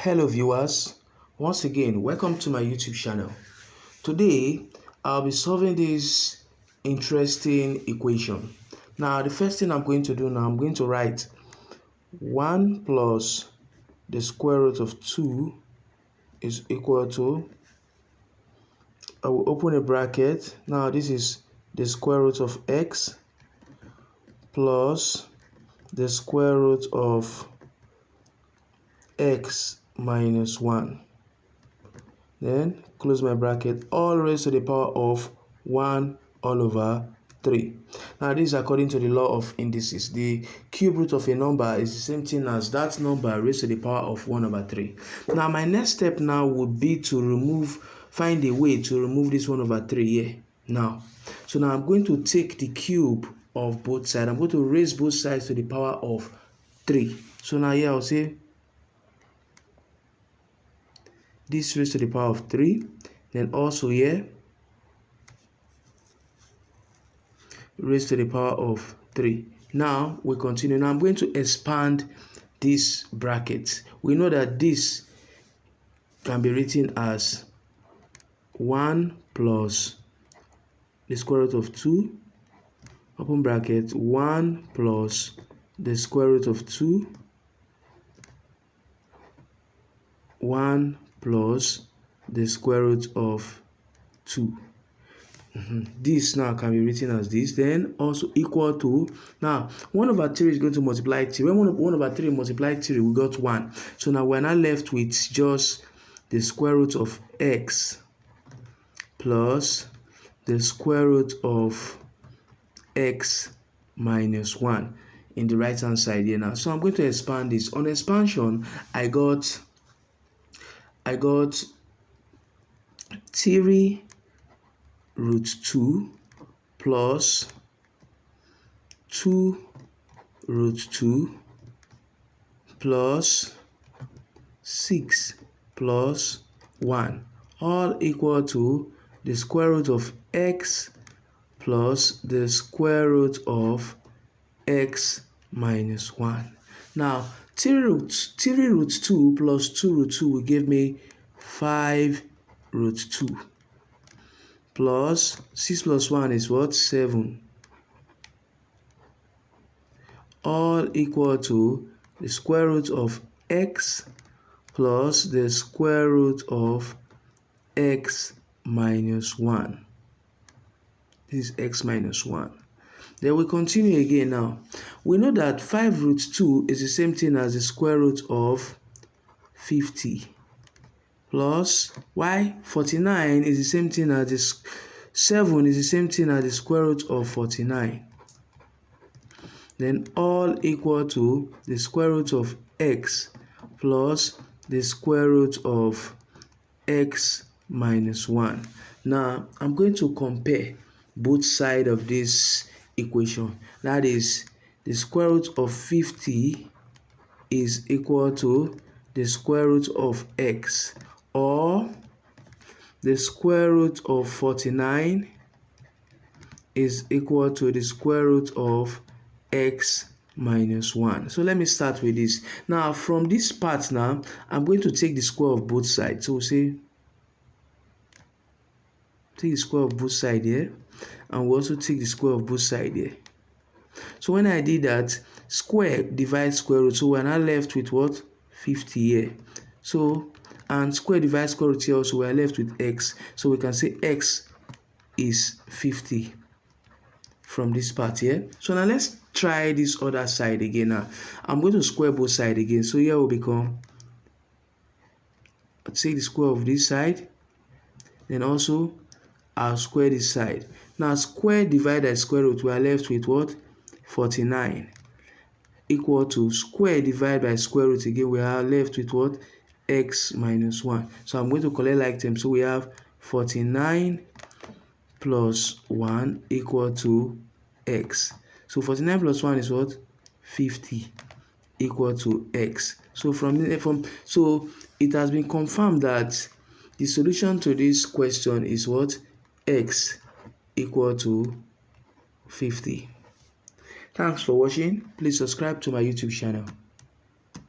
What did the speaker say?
Hello viewers, once again welcome to my YouTube channel. Today I'll be solving this interesting equation. Now the first thing I'm going to do now, I'm going to write 1 plus the square root of 2 is equal to, I will open a bracket. Now this is the square root of x plus the square root of x minus 1. Then close my bracket, all raised to the power of 1 all over 3. Now this is according to the law of indices. The cube root of a number is the same thing as that number raised to the power of 1 over 3. Now my next step now would be to find a way to remove this 1 over 3 here. Now I'm going to take the cube of both sides. I'm going to raise both sides to the power of 3. So now here I'll say this raised to the power of 3, then also here raised to the power of 3. Now we continue. Now I'm going to expand this bracket. We know that this can be written as 1 plus the square root of 2, open bracket, 1 plus the square root of 2, 1 plus the square root of 2. This now can be written as this, then also equal to, now 1 over 3 is going to multiply 3. When 1 over 3 multiplied 3, we got 1. So now we're now left with just the square root of x plus the square root of x minus 1 in the right hand side here now. So I'm going to expand this. On expansion, I got 3 root 2 plus 2 root 2 plus 6 plus 1, all equal to the square root of x plus the square root of x minus 1. Now 3 root 2 plus 2 root 2 will give me 5 root 2 plus 6 plus 1 is what? 7, all equal to the square root of x plus the square root of x minus 1. This is x minus 1. Then we continue again now. We know that 5 root 2 is the same thing as the square root of 50 plus 49 is the same thing as this 7 is the same thing as the square root of 49. Then all equal to the square root of x plus the square root of x minus 1. Now I'm going to compare both sides of this equation. That is, the square root of 50 is equal to the square root of x, or the square root of 49 is equal to the square root of x minus 1. So let me start with this. Now from this part now, I'm going to take the square of both sides. So we'll say take the square of both sides here, and we'll also take the square of both sides here. So when I did that, square divides square root, so we're now left with what? 50 here. So, and square divides square root here, also we're left with x. So we can say x is 50 from this part here. So now let's try this other side again. Now I'm going to square both sides again. So here will become, take the square of this side, then also I'll square this side. Now square divided by square root, we are left with what? 49 equal to square divided by square root, again we are left with what? X minus 1. So I'm going to collect like terms. So we have 49 plus 1 equal to x. So 49 plus 1 is what? 50 equal to x. So so it has been confirmed that the solution to this question is what? X equal to 50. Thanks for watching. Please subscribe to my YouTube channel.